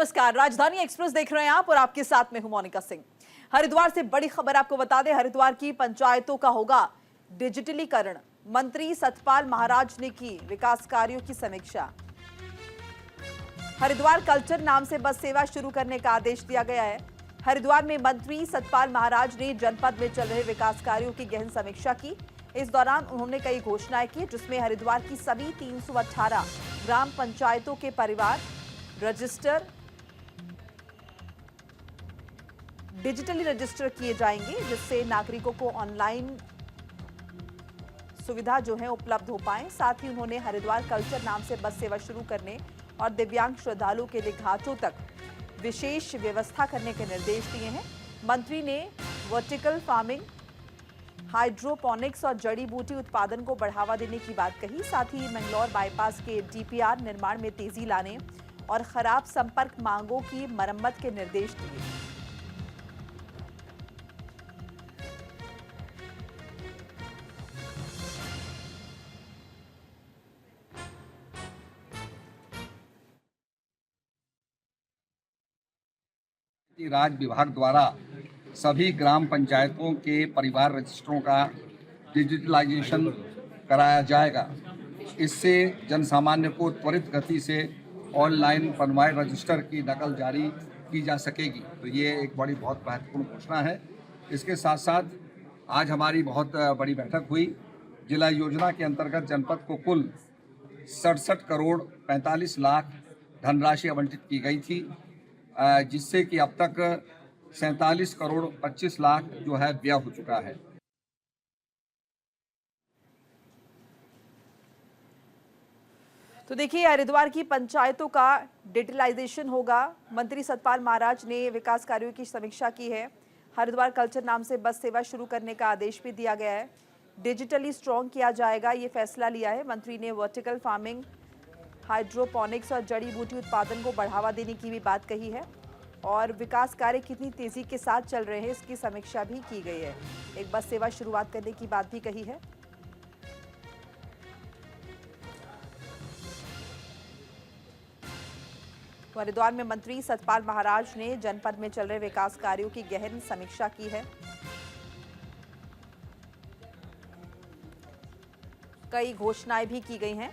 नमस्कार, राजधानी एक्सप्रेस देख रहे हैं आप और आपके साथ में हूं मोनिका सिंह। हरिद्वार से बड़ी खबर आपको बता दें, हरिद्वार की पंचायतों का होगा डिजिटलीकरण। मंत्री सतपाल महाराज ने की विकास कार्यों की समीक्षा। हरिद्वार कल्चर नाम से बस सेवा शुरू करने का आदेश दिया गया है। हरिद्वार में मंत्री सतपाल महाराज ने जनपद में चल रहे विकास कार्यों की गहन समीक्षा की। इस दौरान उन्होंने कई घोषणाएं की, जिसमें हरिद्वार की सभी 318 ग्राम पंचायतों के परिवार रजिस्टर डिजिटली रजिस्टर किए जाएंगे, जिससे नागरिकों को ऑनलाइन सुविधा जो है उपलब्ध हो पाए। साथ ही उन्होंने हरिद्वार कल्चर नाम से बस सेवा शुरू करने और दिव्यांग श्रद्धालुओं के लिए घाटों तक विशेष व्यवस्था करने के निर्देश दिए हैं। मंत्री ने वर्टिकल फार्मिंग, हाइड्रोपोनिक्स और जड़ी बूटी उत्पादन को बढ़ावा देने की बात कही। साथ ही मंगलौर बाईपास के डीपीआर निर्माण में तेजी लाने और खराब संपर्क मार्गों की मरम्मत के निर्देश दिए। राज विभाग द्वारा सभी ग्राम पंचायतों के परिवार रजिस्टरों का डिजिटलाइजेशन कराया जाएगा। इससे जनसामान्य को त्वरित गति से ऑनलाइन बनवाए रजिस्टर की नकल जारी की जा सकेगी। तो ये एक बहुत महत्वपूर्ण घोषणा है। इसके साथ साथ आज हमारी बहुत बड़ी बैठक हुई। जिला योजना के अंतर्गत जनपद को कुल 67 करोड़ 45 लाख धनराशि आवंटित की गई थी, जिससे कि अब तक 47 करोड़ 25 लाख जो है व्यय हो चुका है। तो देखिए, हरिद्वार की पंचायतों का डिजिटलाइजेशन होगा। मंत्री सतपाल महाराज ने विकास कार्यों की समीक्षा की है। हरिद्वार कल्चर नाम से बस सेवा शुरू करने का आदेश भी दिया गया है। डिजिटली स्ट्रॉन्ग किया जाएगा, ये फैसला लिया है। मंत्री ने वर्टिकल फार्मिंग, हाइड्रोपोनिक्स और जड़ी बूटी उत्पादन को बढ़ावा देने की भी बात कही है। और विकास कार्य कितनी तेजी के साथ चल रहे हैं, इसकी समीक्षा भी की गई है। एक बस सेवा शुरुआत करने की बात भी कही है। हरिद्वार में मंत्री सतपाल महाराज ने जनपद में चल रहे विकास कार्यों की गहन समीक्षा की है। कई घोषणाएं भी की गई हैं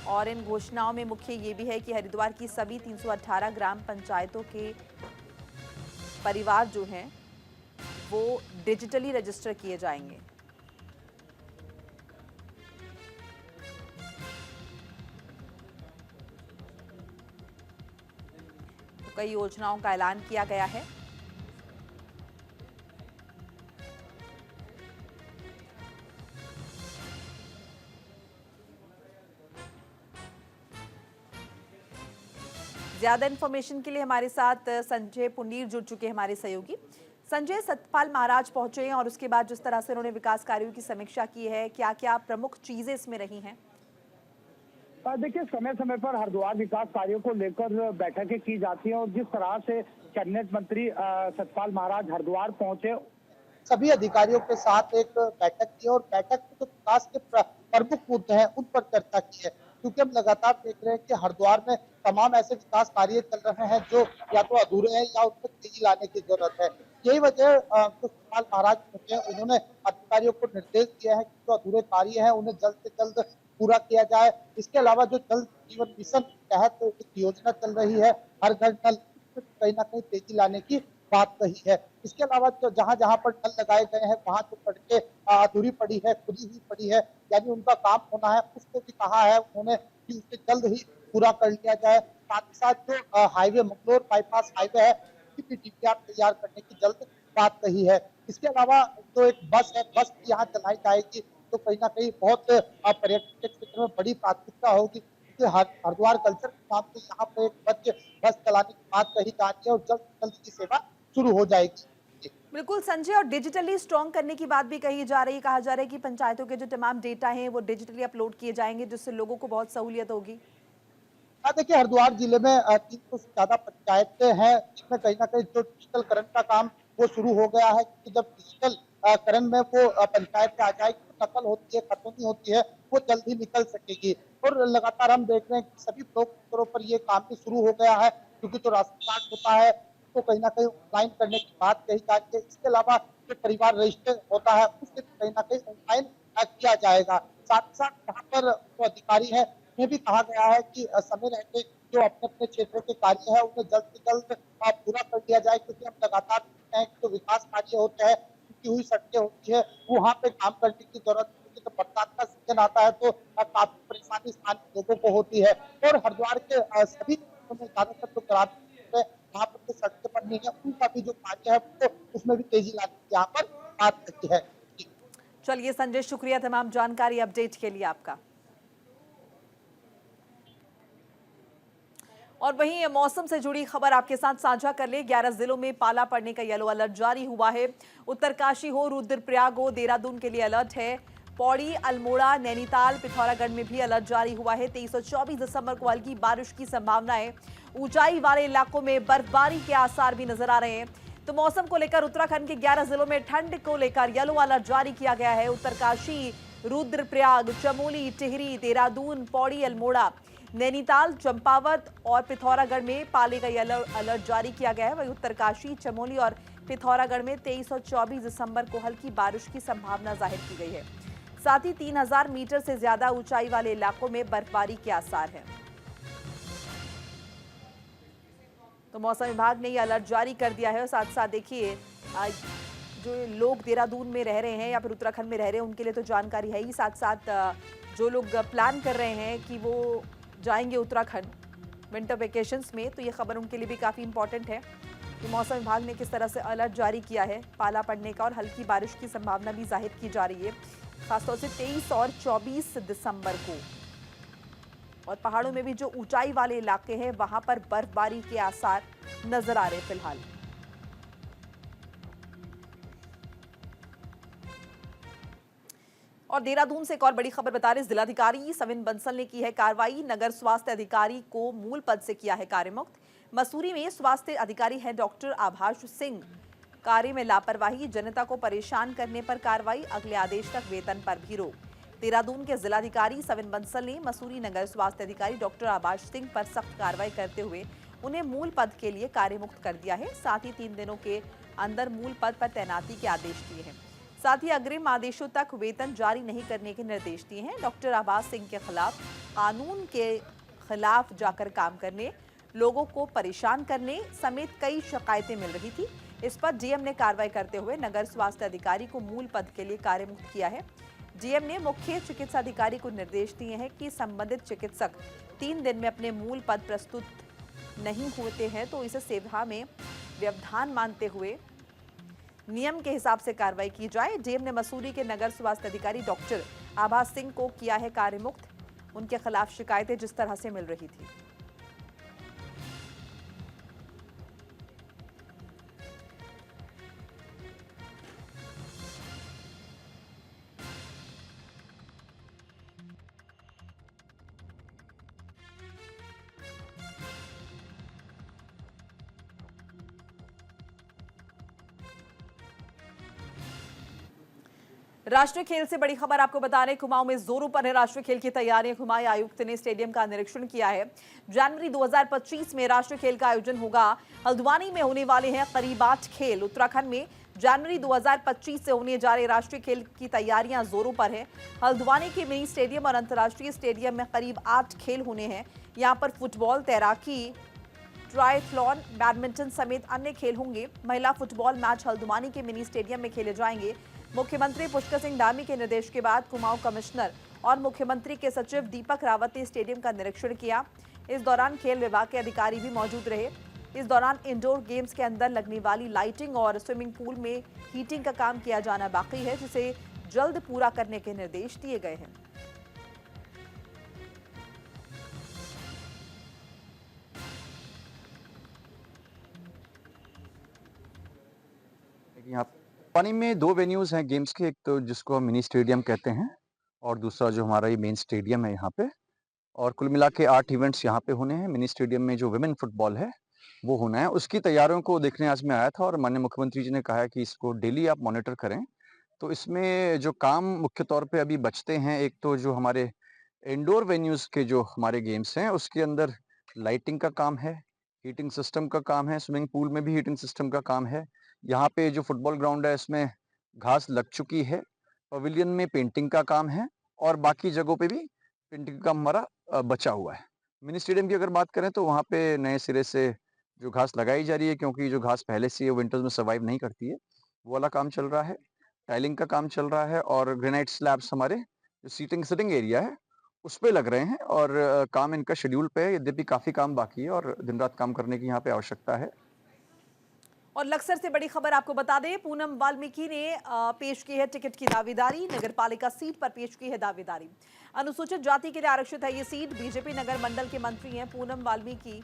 और इन घोषणाओं में मुख्य ये भी है कि हरिद्वार की सभी 318 ग्राम पंचायतों के परिवार जो हैं वो डिजिटली रजिस्टर किए जाएंगे। तो कई योजनाओं का ऐलान किया गया है। ज्यादा इन्फॉर्मेशन के लिए हमारे साथ संजय पुनीर जुड़ चुके हैं, हमारे सहयोगी। संजय, सतपाल महाराज पहुंचे हैं और उसके बाद जिस तरह से उन्होंने विकास कार्यों की समीक्षा की है, क्या क्या प्रमुख चीजें इसमें रही हैं? देखिए, समय समय पर हरिद्वार विकास कार्यों को लेकर बैठकें की जाती हैं और जिस तरह से कैबिनेट मंत्री सतपाल महाराज हरिद्वार पहुंचे, सभी अधिकारियों के साथ एक बैठक की और बैठक में जो विकास के प्रमुख मुद्दे हैं उन पर चर्चा की है। क्योंकि हम लगातार देख रहे हैं कि हरिद्वार में तमाम ऐसे विकास कार्य चल रहे हैं जो या तो अधूरे हैं या उन पर तेजी लाने की जरूरत है। यही वजह जो सतपाल महाराज पहुंचे, उन्होंने अधिकारियों को निर्देश दिया है कि जो अधूरे कार्य हैं उन्हें जल्द से जल्द पूरा किया जाए। इसके अलावा जो जल जीवन मिशन के तहत एक योजना चल रही है, हर घर नल, कहीं ना कहीं तेजी लाने की बात कही है। इसके अलावा जो जहां पर नल लगाए गए हैं वहां जो सड़कें अधूरी पड़ी है, खुदी हुई पड़ी है, यानी उनका काम होना है, उसको भी कहा है उन्होंने कि उसे जल्द ही पूरा कर लिया जाए। साथ ही साथ जो हाईवे मंगलौर बाईपास हाईवे है, उसकी भी डीपीआर तैयार करने की जल्द बात कही है। इसके अलावा जो एक बस है, बस भी यहाँ चलाई जाएगी, तो कहीं ना कहीं बहुत पर्यटन के क्षेत्र में बड़ी प्राथमिकता होगी। हरिद्वार कल्चर के नाम से यहाँ पे एक बस चलाने की बात कही जा रही है और जल्द से जल्द की सेवा शुरू हो जाएगी। बिल्कुल संजय, और डिजिटली स्ट्रॉन्ग करने की बात भी कही जा रही है। कहा जा रहा है कि पंचायतों के जो तमाम डेटा हैं वो डिजिटली अपलोड किए जाएंगे, जिससे लोगों को बहुत सहूलियत होगी। देखिए, हरिद्वार जिले में 300 से ज्यादा पंचायतें हैं, जिसमें कहीं ना कहीं जो डिजिटलकरण का काम वो शुरू हो गया है। कि जब डिजिटल करण में वो पंचायत आ जाएगी, तो नकल होती है, खतौनी होती है, वो जल्द ही निकल सकेगी। और लगातार हम देख रहे हैं कि सभी ब्लॉक स्तरों पर ये काम भी शुरू हो गया है। क्योंकि जो राशन कार्ड होता है उसको कहीं ना कहीं ऑनलाइन करने की बात कही जा रही है। इसके अलावा जो परिवार रजिस्टर होता है उसे कहीं ना कहीं ऑनलाइन किया जाएगा। साथ ही साथ यहाँ पर जो अधिकारी है उन्हें भी कहा गया है कि समय रहते जो अपने अपने क्षेत्रों के कार्य है उन्हें जल्द से जल्द पूरा कर दिया जाए, क्योंकि हम लगातार देखते हैं कि जो विकास कार्य होते हैं, टूटी हुई सड़कें होती है, वहाँ पे काम करने की जरूरत होती है। तो बरसात का सीजन आता है तो काफी परेशानी स्थानीय लोगों को होती है। और हरिद्वार के सभी क्षेत्रों में ज्यादातर जो ग्रामीण वहाँ पर जो सड़कें बननी है उनका भी जो कार्य है वो उसमें भी तेजी लाने की यहाँ पर बात करती है। जी। चलिए संजय, शुक्रिया तमाम जानकारी अपडेट के लिए आपका। और वहीं मौसम से जुड़ी खबर आपके साथ साझा कर ले। 11 जिलों में पाला पड़ने का येलो अलर्ट जारी हुआ है। उत्तरकाशी हो, रुद्रप्रयाग हो, देहरादून के लिए अलर्ट है। पौड़ी, अल्मोड़ा, नैनीताल, पिथौरागढ़ में भी अलर्ट जारी हुआ है। 23 और 24 दिसंबर को हल्की बारिश की संभावना है। ऊंचाई वाले इलाकों में बर्फबारी के आसार भी नजर आ रहे हैं। तो मौसम को लेकर उत्तराखंड के 11 जिलों में ठंड को लेकर येलो अलर्ट जारी किया गया है। उत्तरकाशी, रुद्रप्रयाग, चमोली, टिहरी, देहरादून, पौड़ी, अल्मोड़ा, नैनीताल, चंपावत और पिथौरागढ़ में पाले का अलर्ट जारी किया गया है। वहीं उत्तरकाशी, चमोली और पिथौरागढ़ में 23 और 24 दिसंबर को हल्की बारिश की संभावना जाहिर की गई है। साथ ही 3000 मीटर से ज्यादा ऊंचाई वाले इलाकों में बर्फबारी के आसार हैं। तो मौसम विभाग ने यह अलर्ट जारी कर दिया है। और साथ साथ देखिए, जो लोग देहरादून में रह रहे हैं या फिर उत्तराखंड में रह रहे हैं उनके लिए तो जानकारी है ही, साथ साथ जो लोग प्लान कर रहे हैं कि वो जाएंगे उत्तराखंड विंटर वेकेशंस में, तो ये खबर उनके लिए भी काफ़ी इंपॉर्टेंट है कि मौसम विभाग ने किस तरह से अलर्ट जारी किया है पाला पड़ने का, और हल्की बारिश की संभावना भी जाहिर की जा रही है खासतौर से 23 और 24 दिसंबर को। और पहाड़ों में भी जो ऊंचाई वाले इलाके हैं वहां पर बर्फबारी के आसार नजर आ रहे हैं फिलहाल। और देहरादून से एक और बड़ी खबर बता रहे, जिलाधिकारी सविन बंसल ने की है कार्रवाई। नगर स्वास्थ्य अधिकारी को मूल पद से किया है कार्यमुक्त। मसूरी में स्वास्थ्य अधिकारी है डॉक्टर आभाष सिंह। कार्य में लापरवाही, जनता को परेशान करने पर कार्रवाई, अगले आदेश तक वेतन पर भी रोक। देहरादून के जिलाधिकारी सविन बंसल ने मसूरी नगर स्वास्थ्य अधिकारी डॉक्टर आभाष सिंह पर सख्त कार्रवाई करते हुए उन्हें मूल पद के लिए कार्यमुक्त कर दिया है। साथ ही 3 दिनों के अंदर मूल पद पर तैनाती के आदेश दिए हैं। साथ ही अग्रिम आदेशों तक वेतन जारी नहीं करने के निर्देश दिए हैं। डॉक्टर आभाष सिंह के खिलाफ कानून के खिलाफ जाकर काम करने, लोगों को परेशान करने समेत कई शिकायतें मिल रही थी। इस पर डीएम ने कार्रवाई करते हुए नगर स्वास्थ्य अधिकारी को मूल पद के लिए कार्यमुक्त किया है। डीएम ने मुख्य चिकित्सा अधिकारी को निर्देश दिए हैं कि संबंधित चिकित्सक 3 दिन में अपने मूल पद प्रस्तुत नहीं होते हैं तो इसे सेवा में व्यवधान मानते हुए नियम के हिसाब से कार्रवाई की जाए। डीएम ने मसूरी के नगर स्वास्थ्य अधिकारी डॉक्टर आभाष सिंह को किया है कार्यमुक्त। उनके खिलाफ शिकायतें जिस तरह से मिल रही थी। राष्ट्रीय खेल से बड़ी खबर आपको बता रहे, कुमाऊं में जोरों पर है राष्ट्रीय खेल की तैयारियां। कुमाऊं आयुक्त ने स्टेडियम का निरीक्षण किया है। जनवरी 2025 में राष्ट्रीय खेल का आयोजन होगा। हल्द्वानी में होने वाले हैं करीब 8 खेल। उत्तराखंड में जनवरी 2025 से होने जा रहे राष्ट्रीय खेल की तैयारियां जोरों पर है। हल्द्वानी के मिनी स्टेडियम और अंतर्राष्ट्रीय स्टेडियम में करीब 8 खेल होने हैं। यहाँ पर फुटबॉल, तैराकी, ट्रायथलॉन, बैडमिंटन समेत अन्य खेल होंगे। महिला फुटबॉल मैच हल्द्वानी के मिनी स्टेडियम में खेले जाएंगे। मुख्यमंत्री पुष्कर सिंह धामी के निर्देश के बाद कुमाऊं कमिश्नर और मुख्यमंत्री के सचिव दीपक रावत ने स्टेडियम का निरीक्षण किया। इस दौरान खेल विभाग के अधिकारी भी मौजूद रहे। इस दौरान इंडोर गेम्स के अंदर लगने वाली लाइटिंग और स्विमिंग पूल में हीटिंग का काम किया जाना बाकी है, जिसे जल्द पूरा करने के निर्देश दिए गए हैं। यहाँ पानी में 2 वेन्यूज़ हैं गेम्स के, एक तो जिसको हम मिनी स्टेडियम कहते हैं और दूसरा जो हमारा ये मेन स्टेडियम है यहाँ पे। और कुल मिला के 8 इवेंट्स यहाँ पे होने हैं। मिनी स्टेडियम में जो विमेन फुटबॉल है वो होना है, उसकी तैयारियों को देखने आज मैं आया था और माननीय मुख्यमंत्री जी ने कहा है कि इसको डेली आप मॉनिटर करें। तो इसमें जो काम मुख्य तौर पे अभी बचते हैं, एक तो जो हमारे इंडोर वेन्यूज़ के जो हमारे गेम्स हैं उसके अंदर लाइटिंग का काम है, हीटिंग सिस्टम का काम है, स्विमिंग पूल में भी हीटिंग सिस्टम का काम है। यहाँ पे जो फुटबॉल ग्राउंड है इसमें घास लग चुकी है। पवेलियन में पेंटिंग का काम है और बाकी जगहों पे भी पेंटिंग का काम हमारा बचा हुआ है। मिनी स्टेडियम की अगर बात करें तो वहाँ पे नए सिरे से जो घास लगाई जा रही है, क्योंकि जो घास पहले से विंटर्स में सर्वाइव नहीं करती है, वो वाला काम चल रहा है। टाइलिंग का काम चल रहा है और ग्रेनाइट स्लैब्स हमारे जो सिटिंग एरिया है उस पे लग रहे हैं और काम इनका शेड्यूल पे है। यद्यपि काफ़ी काम बाकी है और दिन रात काम करने की यहाँ पे आवश्यकता है। और लक्सर से बड़ी खबर आपको बता दें, पूनम वाल्मीकि ने पेश की है टिकट की दावेदारी। नगरपालिका सीट पर पेश की है दावेदारी। अनुसूचित जाति के लिए आरक्षित है ये सीट। बीजेपी नगर मंडल के मंत्री हैं पूनम वाल्मीकि।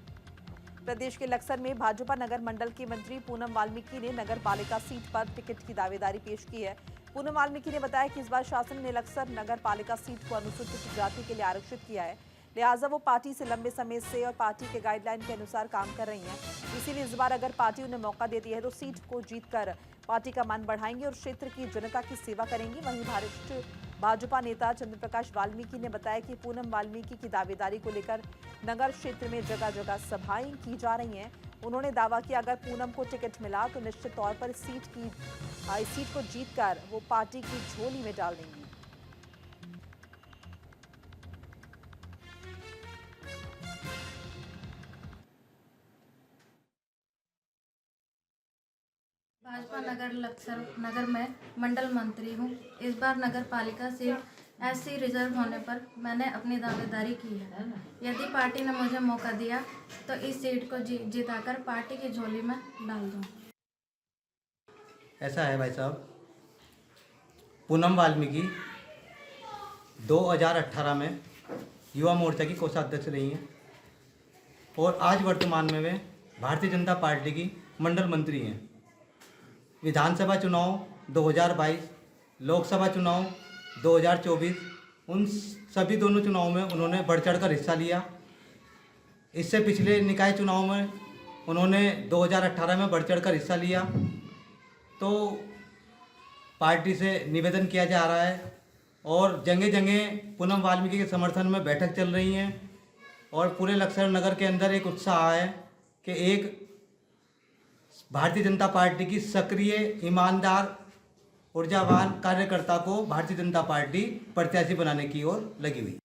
प्रदेश के लक्सर में भाजपा नगर मंडल की मंत्री पूनम वाल्मीकि ने नगर पालिका सीट पर टिकट की दावेदारी पेश की है। पूनम वाल्मीकि ने बताया कि इस बार शासन ने लक्सर नगर पालिका सीट को अनुसूचित जाति के लिए आरक्षित किया है, लिहाजा वो पार्टी से लंबे समय से और पार्टी के गाइडलाइन के अनुसार काम कर रही हैं। इसीलिए इस बार अगर पार्टी उन्हें मौका देती है तो सीट को जीतकर पार्टी का मान बढ़ाएंगे और क्षेत्र की जनता की सेवा करेंगी। वहीं वरिष्ठ भाजपा नेता चंद्रप्रकाश वाल्मीकि ने बताया कि पूनम वाल्मीकि की दावेदारी को लेकर नगर क्षेत्र में जगह जगह सभाएं की जा रही हैं। उन्होंने दावा किया अगर पूनम को टिकट मिला तो निश्चित तौर पर इस सीट को जीतकर वो पार्टी की झोली में डाल देंगी। भाजपा नगर लक्सर नगर में मंडल मंत्री हूँ। इस बार नगर पालिका सीट एससी रिजर्व होने पर मैंने अपनी दावेदारी की है। यदि पार्टी ने मुझे मौका दिया तो इस सीट को जिताकर पार्टी की झोली में डाल दूँ। ऐसा है भाई साहब, पूनम वाल्मीकि 2018 में युवा मोर्चा की कोषाध्यक्ष रही हैं और आज वर्तमान में वे भारतीय जनता पार्टी की मंडल मंत्री हैं। विधानसभा चुनाव 2022, लोकसभा चुनाव 2024, उन सभी दोनों चुनाव में उन्होंने बढ़ चढ़कर हिस्सा लिया। इससे पिछले निकाय चुनाव में उन्होंने 2018 में बढ़ चढ़कर हिस्सा लिया। तो पार्टी से निवेदन किया जा रहा है और जगह जगह पूनम वाल्मीकि के समर्थन में बैठक चल रही हैं और पूरे लक्सर नगर के अंदर एक उत्साह है कि एक भारतीय जनता पार्टी की सक्रिय, ईमानदार, ऊर्जावान कार्यकर्ता को भारतीय जनता पार्टी प्रत्याशी बनाने की ओर लगी हुई।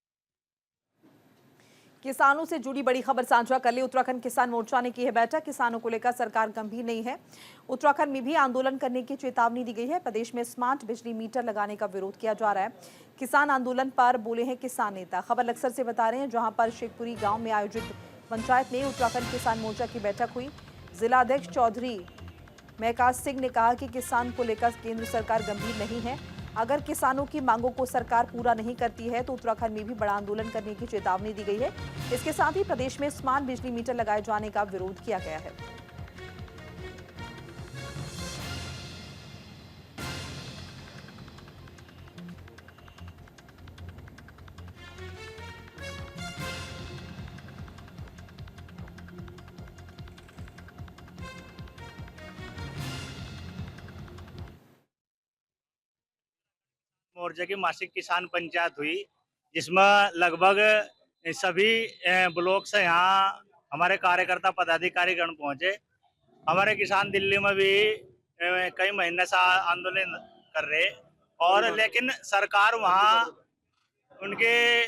किसानों से जुड़ी बड़ी खबर साझा कर ली। उत्तराखंड किसान मोर्चा ने की है बैठक। किसानों को लेकर सरकार गंभीर नहीं है। उत्तराखंड में भी आंदोलन करने की चेतावनी दी गई है। प्रदेश में स्मार्ट बिजली मीटर लगाने का विरोध किया जा रहा है। किसान आंदोलन पर बोले हैं किसान नेता। खबर लक्सर से बता रहे हैं, जहां पर शेखपुरी गांव में आयोजित पंचायत में उत्तराखंड किसान मोर्चा की बैठक हुई। जिलाध्यक्ष चौधरी महकाज सिंह ने कहा कि किसान को लेकर केंद्र सरकार गंभीर नहीं है। अगर किसानों की मांगों को सरकार पूरा नहीं करती है तो उत्तराखंड में भी बड़ा आंदोलन करने की चेतावनी दी गई है। इसके साथ ही प्रदेश में स्मार्ट बिजली मीटर लगाए जाने का विरोध किया गया है। मोर्चा की मासिक किसान पंचायत हुई, जिसमें लगभग सभी ब्लॉक से यहाँ हमारे कार्यकर्ता पदाधिकारीगण पहुंचे। हमारे किसान दिल्ली में भी कई महीने से आंदोलन कर रहे और लेकिन सरकार वहाँ उनके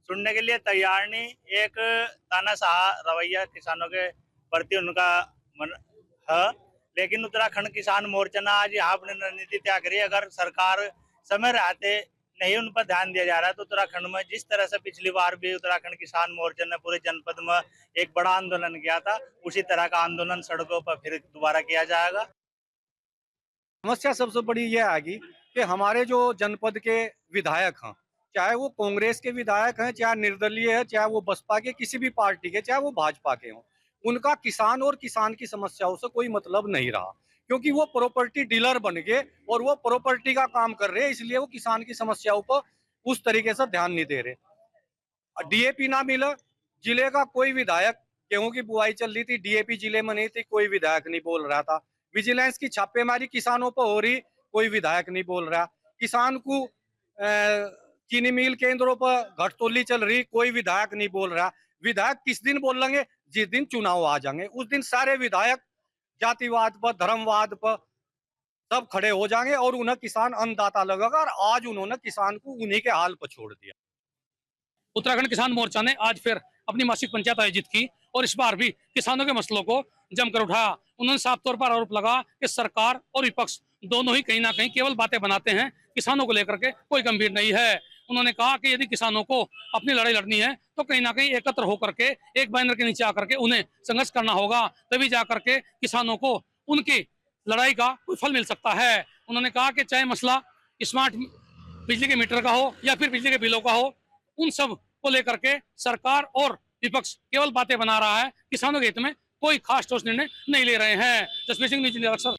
सुनने के लिए तैयार नहीं। एक तानाशाह रवैया किसानों के प्रति उनका मन है। लेकिन उत्तराखंड किसान मोर्चा ने आज यहाँ अपनी रणनीति त्याग करी। अगर सरकार समय रहते नहीं उन पर ध्यान दिया जा रहा है तो उत्तराखंड में जिस तरह से पिछली बार भी उत्तराखंड किसान मोर्चा ने पूरे जनपद में एक बड़ा आंदोलन किया था, उसी तरह का आंदोलन सड़कों पर फिर दोबारा किया जाएगा। समस्या सबसे बड़ी यह आएगी कि हमारे जो जनपद के विधायक हैं, चाहे वो कांग्रेस के विधायक हैं, चाहे निर्दलीय है, चाहे वो बसपा के किसी भी पार्टी के, चाहे वो भाजपा के हों, उनका किसान और किसान की समस्याओं से कोई मतलब नहीं रहा, क्योंकि वो प्रॉपर्टी डीलर बन गए और वो प्रॉपर्टी का काम कर रहे हैं। इसलिए वो किसान की समस्याओं पर उस तरीके से ध्यान नहीं दे रहे। डीएपी ना मिला, जिले का कोई विधायक, गेहूं की बुआई चल रही थी, डीएपी जिले में नहीं थी, कोई विधायक नहीं बोल रहा था। विजिलेंस की छापेमारी किसानों पर हो रही, कोई विधायक नहीं बोल रहा। किसान को चीनी मिल केंद्रों पर घटतोली चल रही, कोई विधायक नहीं बोल रहा। विधायक किस दिन बोल लेंगे जिस दिन चुनाव आ जाएंगे उस दिन सारे विधायक जातिवाद पर, धर्मवाद पर सब खड़े हो जाएंगे और उन्हें किसान अन्नदाता लगेगा। और आज उन्होंने किसान को उन्हीं के हाल पर छोड़ दिया। उत्तराखंड किसान मोर्चा ने आज फिर अपनी मासिक पंचायत आयोजित की और इस बार भी किसानों के मसलों को जमकर उठाया। उन्होंने साफ तौर पर आरोप लगा कि सरकार और विपक्ष दोनों ही कहीं ना कहीं केवल बातें बनाते हैं, किसानों को लेकर के कोई गंभीर नहीं है। उन्होंने कहा कि यदि किसानों को अपनी लड़ाई लड़नी है तो कहीं ना कहीं एकत्र होकर के एक बैनर के नीचे आकर के उन्हें संघर्ष करना होगा, तभी जाकर के किसानों को उनकी लड़ाई का कोई फल मिल सकता है। उन्होंने कहा कि चाहे मसला स्मार्ट बिजली के मीटर का हो या फिर बिजली के बिलों का हो, उन सब को लेकर के सरकार और विपक्ष केवल बातें बना रहा है, किसानों के हित में कोई खास ठोस निर्णय नहीं ले रहे हैं। जसबीर सिंह, न्यूज़ इंडिया अक्सर।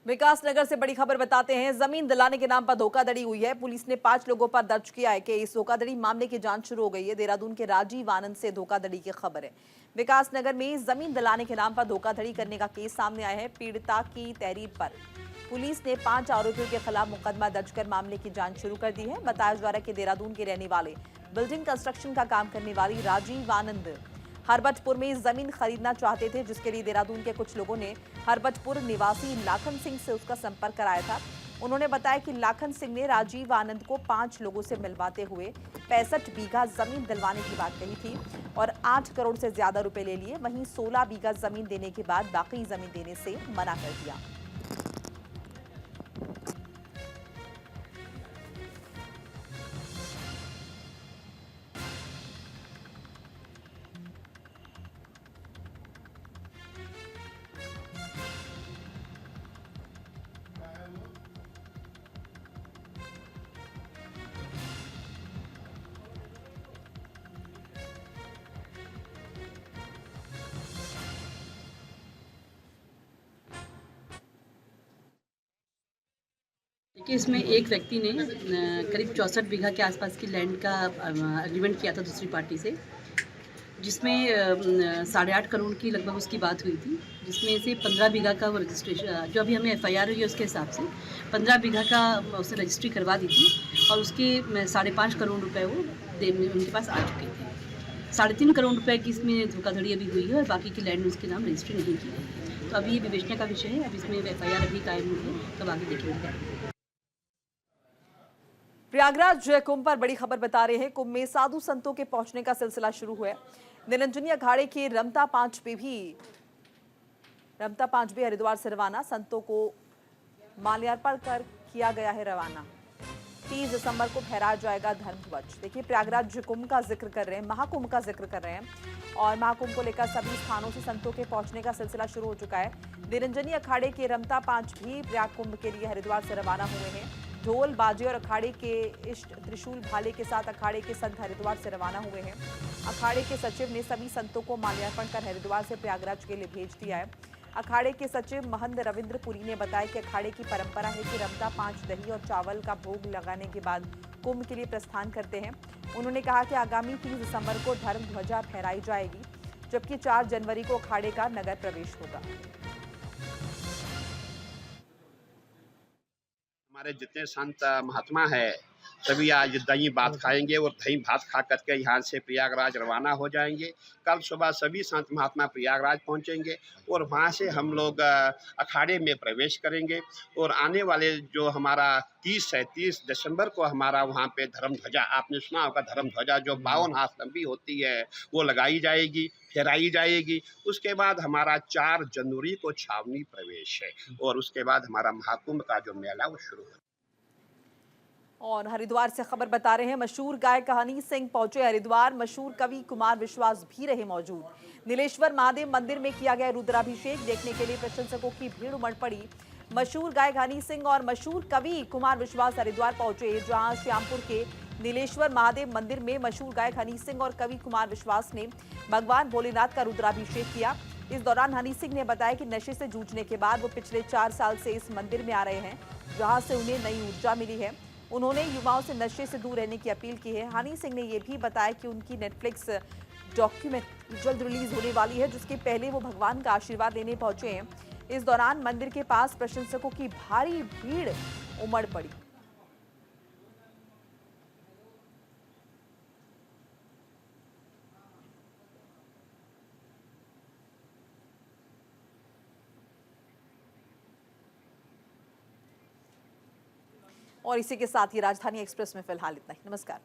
विकासनगर से बड़ी खबर बताते हैं। जमीन दिलाने के नाम पर धोखाधड़ी हुई है। पुलिस ने 5 लोगों पर दर्ज किया है कि इस धोखाधड़ी मामले की जांच शुरू हो गई है। देहरादून के राजीव आनंद से धोखाधड़ी की खबर है। विकासनगर में जमीन दिलाने के नाम पर धोखाधड़ी करने का केस सामने आया है। पीड़िता की तहरीर पर पुलिस ने 5 आरोपियों के खिलाफ मुकदमा दर्ज कर मामले की जांच शुरू कर दी है। बताया जा रहा है कि देहरादून के रहने वाले बिल्डिंग कंस्ट्रक्शन का काम करने वाली राजीव आनंद हरबटपुर में जमीन खरीदना चाहते थे, जिसके लिए देहरादून के कुछ लोगों ने हरबटपुर निवासी लाखन सिंह से उसका संपर्क कराया था। उन्होंने बताया कि लाखन सिंह ने राजीव आनंद को 5 लोगों से मिलवाते हुए 65 बीघा जमीन दिलवाने की बात कही थी और 8 करोड़ से ज्यादा रुपए ले लिए। वहीं 16 बीघा जमीन देने के बाद बाकी जमीन देने से मना कर दिया। देखिए, इसमें एक व्यक्ति ने करीब 64 बीघा के आसपास की लैंड का एग्रीमेंट किया था दूसरी पार्टी से, जिसमें 8.5 करोड़ की लगभग उसकी बात हुई थी, जिसमें से 15 बीघा का वो रजिस्ट्रेशन, जो अभी हमें FIR हुई है उसके हिसाब से 15 बीघा का उसने रजिस्ट्री करवा दी थी और उसके 5.5 करोड़ रुपए वो उनके पास आ चुके थे। 3.5 करोड़ रुपए की इसमें धोखाधड़ी अभी हुई है और बाकी की लैंड उसके नाम रजिस्ट्री नहीं की गई है। तो अभी ये विवेचना का विषय है। अब इसमें FIR अभी कायम हुई है, तब आगे देखेंगे। प्रयागराज कुंभ पर बड़ी खबर बता रहे हैं। कुंभ में साधु संतों के पहुंचने का सिलसिला शुरू हुआ है। निरंजनी अखाड़े के रमता पांच पे हरिद्वार से रवाना। संतों को माल्यार्पण कर किया गया है रवाना। 30 दिसंबर को फहराया जाएगा धर्म ध्वज। देखिए, प्रयागराज कुंभ का जिक्र कर रहे हैं, महाकुंभ का जिक्र कर रहे हैं और महाकुंभ को लेकर सभी स्थानों से संतों के पहुंचने का सिलसिला शुरू हो चुका है। निरंजनी अखाड़े के रमता पांच भी प्रयाग कुंभ के लिए हरिद्वार से रवाना हुए हैं। ढोल बाजे और अखाड़े के इष्ट त्रिशूल भाले के साथ अखाड़े के संत हरिद्वार से रवाना हुए हैं। अखाड़े के सचिव ने सभी संतों को माल्यार्पण कर हरिद्वार से प्रयागराज के लिए भेज दिया है। अखाड़े के सचिव महंत रविंद्र पुरी ने बताया कि अखाड़े की परंपरा है कि रमता 5 दही और चावल का भोग लगाने के बाद कुंभ के लिए प्रस्थान करते हैं। उन्होंने कहा कि आगामी 30 दिसंबर को धर्म ध्वजा फहराई जाएगी, जबकि 4 जनवरी को अखाड़े का नगर प्रवेश होगा। हमारे जितने संत महात्मा है सभी आज दही भात खाएंगे और दही भात खा करके यहाँ से प्रयागराज रवाना हो जाएंगे। कल सुबह सभी संत महात्मा प्रयागराज पहुँचेंगे और वहाँ से हम लोग अखाड़े में प्रवेश करेंगे और आने वाले जो हमारा 30 दिसंबर को हमारा वहाँ पे धर्म ध्वजा, आपने सुना होगा धर्म ध्वजा जो 52 हाथ लंबी होती है वो लगाई जाएगी, फहराई जाएगी। उसके बाद हमारा 4 जनवरी को छावनी प्रवेश है और उसके बाद हमारा महाकुंभ का जो मेला वो शुरू है। और हरिद्वार से खबर बता रहे हैं, मशहूर गायक हनी सिंह पहुंचे हरिद्वार। मशहूर कवि कुमार विश्वास भी रहे मौजूद। नीलेश्वर महादेव मंदिर में किया गया रुद्राभिषेक देखने के लिए प्रशंसकों की भीड़ उमड़ पड़ी। मशहूर गायक हनी सिंह और मशहूर कवि कुमार विश्वास हरिद्वार पहुंचे, जहां श्यामपुर के नीलेश्वर महादेव मंदिर में मशहूर गायक हनी सिंह और कवि कुमार विश्वास ने भगवान भोलेनाथ का रुद्राभिषेक किया। इस दौरान हनी सिंह ने बताया कि नशे से जूझने के बाद वो पिछले 4 साल से इस मंदिर में आ रहे हैं, जहां से उन्हें नई ऊर्जा मिली है। उन्होंने युवाओं से नशे से दूर रहने की अपील की है। हनी सिंह ने यह भी बताया कि उनकी नेटफ्लिक्स डॉक्यूमेंट्री जल्द रिलीज होने वाली है, जिसके पहले वो भगवान का आशीर्वाद लेने पहुंचे हैं। इस दौरान मंदिर के पास प्रशंसकों की भारी भीड़ उमड़ पड़ी। और इसी के साथ ही राजधानी एक्सप्रेस में फिलहाल इतना ही। नमस्कार।